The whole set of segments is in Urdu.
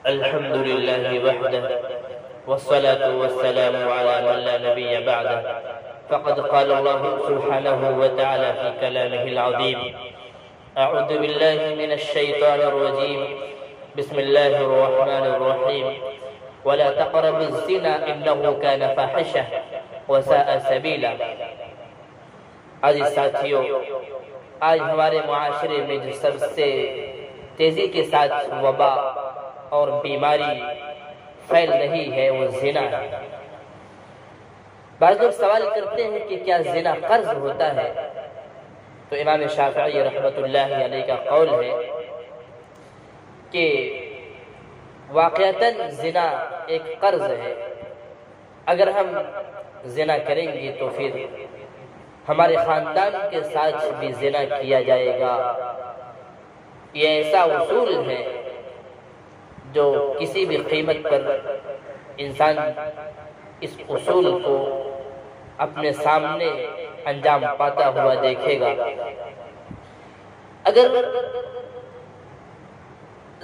الحمد لله وحده والصلاة والسلام على من لا نبي بعده فقد قال الله سبحانه وتعالى في كلامه العظيم أعوذ بالله من الشيطان الرجيم بسم الله الرحمن الرحيم ولا تقربوا الزنا إنه كان فاحشة وساء سبيلا۔ عزیز ساتھیوں، آج ہمارے معاشرے میں جو سب سے تیزی کے ساتھ وبا اور بیماری پھیل رہی ہے وہ زنا ہے۔ بعض لوگ سوال کرتے ہیں کہ کیا زنا قرض ہوتا ہے؟ تو امام شافعی رحمۃ اللہ علیہ کا قول ہے کہ واقعتاً زنا ایک قرض ہے۔ اگر ہم زنا کریں گے تو پھر ہمارے خاندان کے ساتھ بھی زنا کیا جائے گا۔ یہ ایسا اصول ہے جو کسی بھی قیمت پر انسان اس اصول کو اپنے سامنے انجام پاتا ہوا دیکھے گا۔ اگر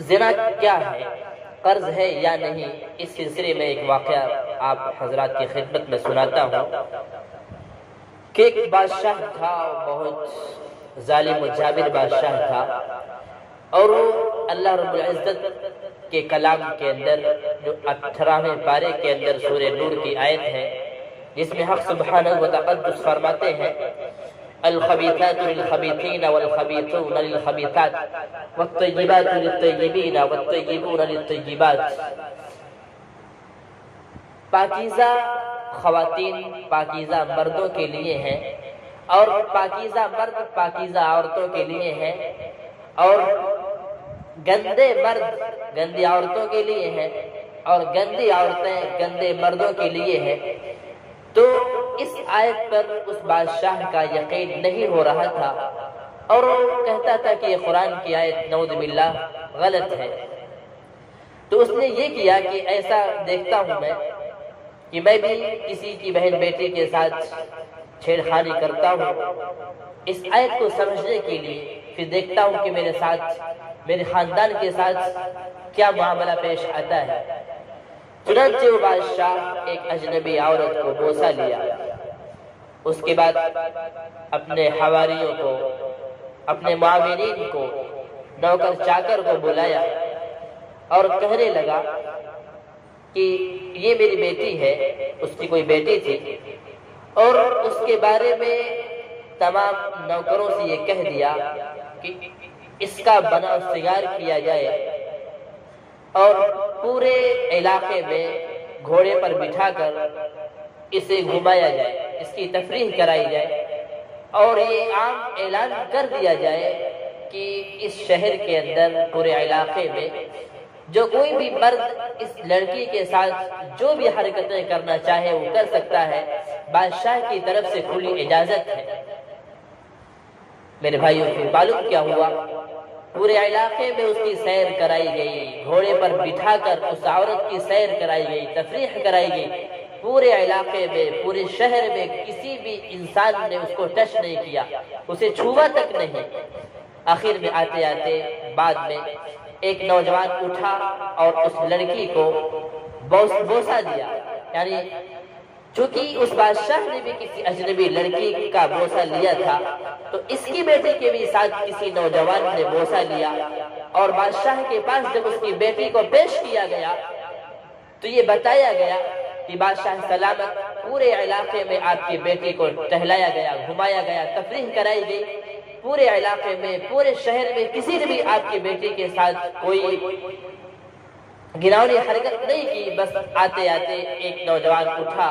زنا کیا ہے، قرض ہے یا نہیں، اس سلسلے میں ایک واقعہ آپ حضرات کی خدمت میں سناتا ہوں کہ ایک بادشاہ تھا، بہت ظالم و جابر بادشاہ تھا، اور وہ اللہ رب العزت کے کلام کے اندر جو 18ویں پارے کے اندر سورہ نور کی آیت ہے جس میں حق سبحانہ و تقدس فرماتے ہیں الخبیثات للخبیثین والخبیثون للخبیثات والطیبات للطیبین والطیبون للطیبات۔ پاکیزہ خواتین پاکیزہ مردوں کے لیے ہیں، اور پاکیزہ مرد پاکیزہ عورتوں کے لیے ہیں، اور گندے مرد گندی عورتوں کے لیے ہیں، اور گندی عورتیں گندے مردوں کے لیے ہیں۔ تو اس آیت پر اس بادشاہ کا یقین نہیں ہو رہا تھا، اور وہ کہتا تھا کہ یہ قرآن کی آیت نعوذ باللہ غلط ہے۔ تو اس نے یہ کیا کہ ایسا دیکھتا ہوں میں کہ میں بھی کسی کی بہن بیٹی کے ساتھ چھیڑخانی کرتا ہوں، اس آیت کو سمجھنے کے لیے پھر دیکھتا ہوں کہ میرے ساتھ میرے خاندان کے ساتھ کیا معاملہ پیش آتا ہے۔ چنانچہ وہ بادشاہ ایک اجنبی عورت کو بوسہ لیا، اس کے بعد اپنے حواریوں کو، اپنے معاونین کو، نوکر چاکر کو بلایا اور کہنے لگا کہ یہ میری بیٹی ہے، اس کی کوئی بیٹی تھی، اور اس کے بارے میں تمام نوکروں سے یہ کہہ دیا کہ اس کا بنا سگار کیا جائے اور پورے علاقے میں گھوڑے پر بٹھا کر اسے گھمایا جائے، اس کی تفریح کرائی جائے، اور یہ عام اعلان کر دیا جائے کہ اس شہر کے اندر پورے علاقے میں جو کوئی بھی مرد اس لڑکی کے ساتھ جو بھی حرکتیں کرنا چاہے وہ کر سکتا ہے، بادشاہ کی طرف سے کھلی اجازت ہے۔ میرے بھائیوں کو معلوم کیا ہوا؟ پورے علاقے میں اس کی سیر کرائی گئی، گھوڑے پر بٹھا کر اس عورت کی سیر کرائی گئی، تفریح کرائی گئی، پورے علاقے میں پورے شہر میں کسی بھی انسان نے اس کو ٹچ نہیں کیا، اسے چھوا تک نہیں۔ آخر میں آتے آتے بعد میں ایک نوجوان اٹھا اور اس لڑکی کو بوسہ دیا، یعنی چونکہ اس بادشاہ نے بھی کسی اجنبی لڑکی کا بوسہ لیا تھا، تو اس کی بیٹی کے بھی ساتھ کسی نوجوان نے بوسہ لیا، اور بادشاہ کے پاس جب اس کی بیٹی کو پیش کیا گیا تو یہ بتایا گیا کہ بادشاہ سلامت، پورے علاقے میں آپ کی بیٹی کو ٹہلایا گیا، گھمایا گیا، تفریح کرائی گئی، پورے علاقے میں پورے شہر میں کسی نے بھی آپ کی بیٹی کے ساتھ کوئی گناوری حرکت نہیں کی۔ بس آتے آتے ایک نوجوان اٹھا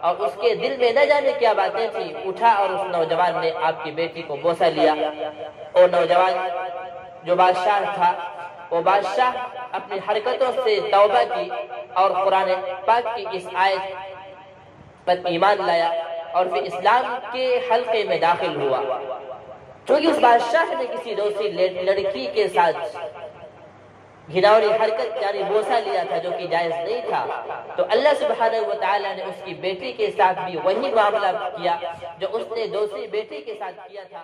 اور اس کے دل میں نہ جانے کیا باتیں تھی، اٹھا اور اس نوجوان نے آپ کی بیٹی کو بوسہ لیا۔ اور نوجوان جو بادشاہ تھا، وہ بادشاہ اپنی حرکتوں سے توبہ کی اور قرآن پاک کی اس آیت پر ایمان لایا اور پھر اسلام کے حلقے میں داخل ہوا۔ چونکہ اس بادشاہ نے کسی دوسری لڑکی کے ساتھ گھناوری حرکت یعنی بوسہ لیا تھا جو کہ جائز نہیں تھا، تو اللہ سبحانہ و تعالیٰ نے اس کی بیٹی کے ساتھ بھی وہی معاملہ کیا جو اس نے دوسری بیٹی کے ساتھ کیا تھا۔